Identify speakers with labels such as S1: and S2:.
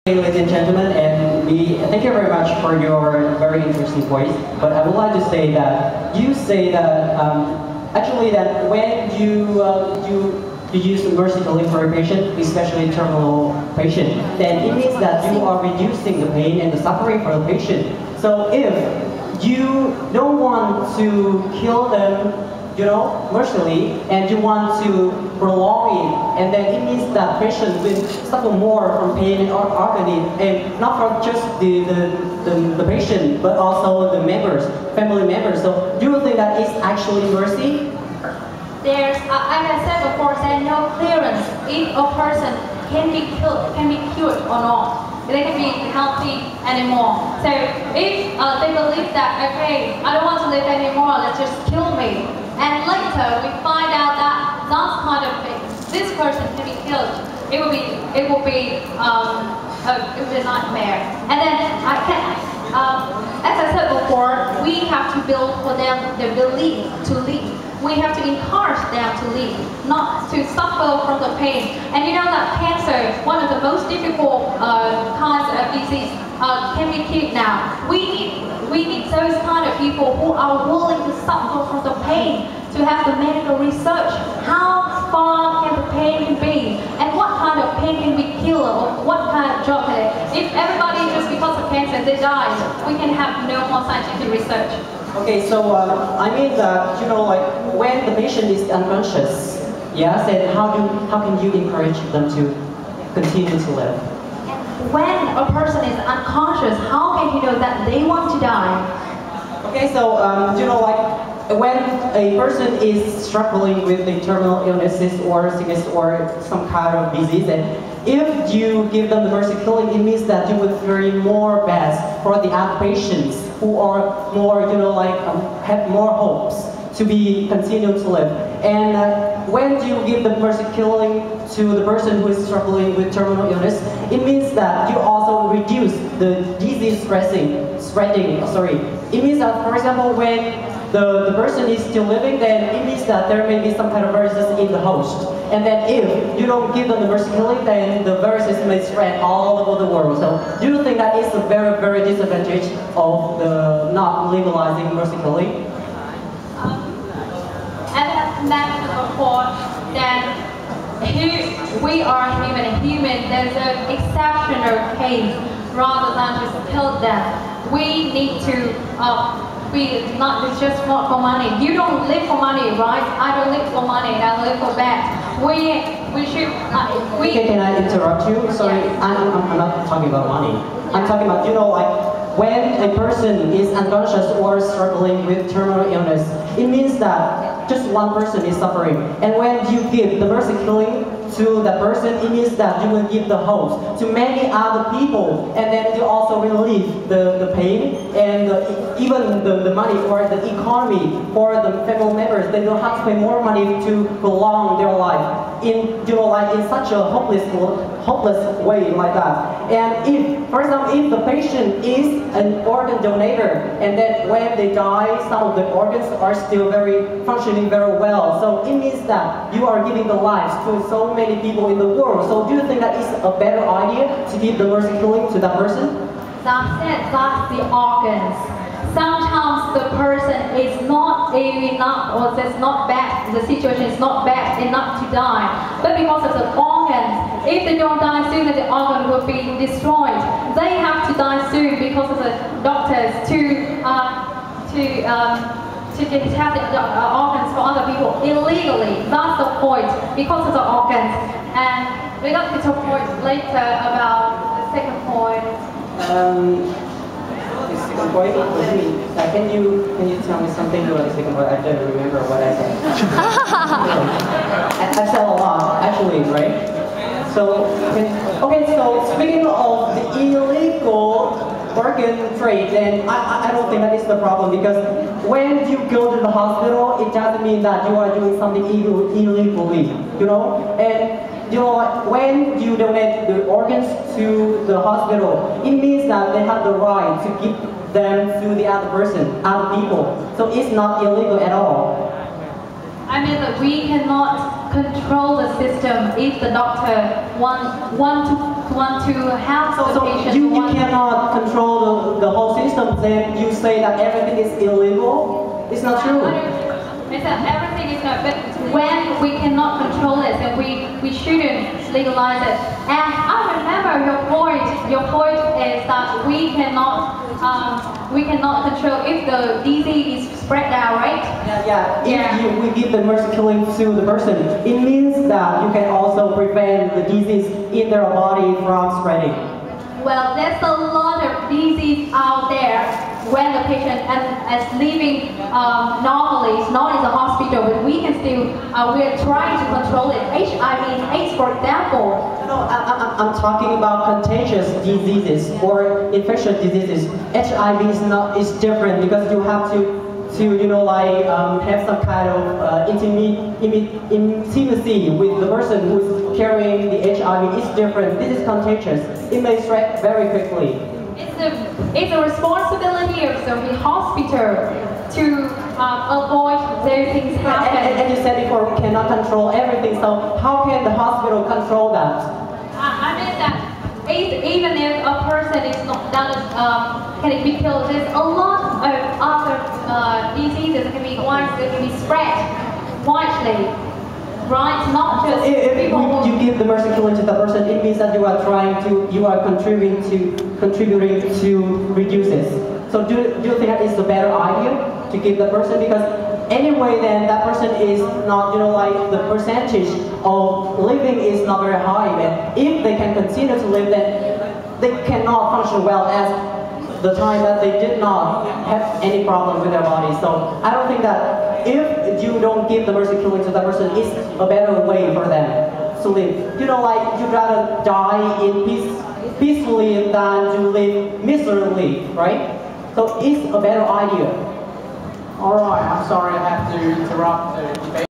S1: Ladies and gentlemen, and thank you very much for your very interesting points. But I would like to say that you say that actually that when you use mercy killing for a patient, especially terminal patient, then it means that you are reducing the pain and the suffering for the patient. So if you don't want to kill them, mercifully, and you want to prolong it, and then it means that patient will suffer more from pain and agony, and not from just the patient, but also the members, family members. So do you think that is actually mercy?
S2: There's, as I said before, there's no clearance if a person can be cured or not. They can be healthy anymore. So if they believe that, okay, I don't want to live anymore, let's just kill me. And later we find out that that kind of thing, this person can be killed. It will be a nightmare. And then as I said before, we have to build for them the belief to live. We have to encourage them to live, not to suffer from the pain. And you know that cancer, one of the most difficult kinds of disease, can be cured now. We need those kind of people who are willing to suffer from the pain, to have the medical research. How far can the pain be? And what kind of pain can be killed? Or what kind of job can it? If everybody just because of cancer they die, we can have no more scientific research.
S1: Okay, so I mean that like when the patient is unconscious, yes, and how can you encourage them to continue to live?
S2: When a person is unconscious, how can you know that they want to die?
S1: Okay, so like when a person is struggling with a terminal illnesses or sickness or some kind of disease, and if you give them the mercy killing, it means that you would carry more best for the other patients who are more, have more hopes to be continued to live. And when you give the mercy killing to the person who is struggling with terminal illness, it means that you also reduce the disease spreading. It means that, for example, when the person is still living, then it means that there may be some kind of viruses in the host. And then if you don't give them the mercy killing, then the viruses may spread all over the world. So do you think that is a very, very disadvantage of the not legalizing mercy killing?
S2: As I mentioned before, then we are human. There's an exceptional case rather than just kill them. We need to be not just not for money. You don't live for money, right? I don't live for money. I live for that. We should.
S1: Okay, can I interrupt you? Sorry,
S2: yeah.
S1: I'm not talking about money. I'm talking about like when a person is unconscious or struggling with terminal illness, it means that just one person is suffering. And when you give the mercy killing to that person, it means that you will give the hope to many other people, and then you also relieve the pain and even the money for the economy for the family members. They don't have to pay more money to prolong their life in like in such a hopeless way like that. And if, for example, if the patient is an organ donator, and then when they die, some of the organs are still functioning very well. So it means that you are giving the lives to so many people in the world. So do you think that is a better idea to give the mercy killing to that person?
S2: That's the organs. Sometimes the person is not ill enough, or it's not bad, the situation is not bad enough to die. But because of the organs, if they don't die soon, the organ will be destroyed. They have to die soon because of the doctors to have the organs for other people illegally. That's the point, because of the organs. And we're going to talk more later about the second point.
S1: The second point, can you tell me something about the second point? I don't remember what I said. I said a lot, actually, right? So, so speaking of the illegal organ trade, then I don't think that is the problem, because when you go to the hospital, it doesn't mean that you are doing something illegally, and when you donate the organs to the hospital, it means that they have the right to give them to the other person, other people. So it's not illegal at all.
S2: I mean that we cannot control the system if the doctor want to have the
S1: So
S2: patient.
S1: you cannot control the whole system, then you say that everything is illegal? It's not true.
S2: It's that everything is not, but when we cannot control it, then we shouldn't legalize it. And I remember your point. Your point is that we cannot control if the disease is spread out, right?
S1: Yeah. If we give the mercy killing to the person, it means that you can also prevent the disease in their body from spreading.
S2: Well, there's a lot of disease out there when the patient is living normally, it's not in the hospital, but we can still, we are trying to control it. HIV and AIDS, for example.
S1: No, I'm talking about contagious diseases or infectious diseases. HIV is different because you have to have some kind of intimacy with the person who is carrying the HIV. It's different. This is contagious. It may spread very quickly.
S2: It's a responsibility of the hospital to avoid those things happening.
S1: And you said before we cannot control everything. So how can the hospital control that?
S2: I mean that even if a person is not can be killed, there's a lot of other diseases that can be spread widely, right? Not just
S1: if you give the mercy killing to the person, it means that you are contributing to reduce it. So do you think that is the better idea to give the person? Because anyway, then that person is not, the percentage of living is not very high. And if they can continue to live, then they cannot function well as the time that they did not have any problem with their body. So I don't think that if you don't give the mercy killing to that person, it's a better way for them to live. You'd rather die in peacefully than to live miserably, right? So it's a better idea.
S3: Alright, I'm sorry I have to interrupt the debate.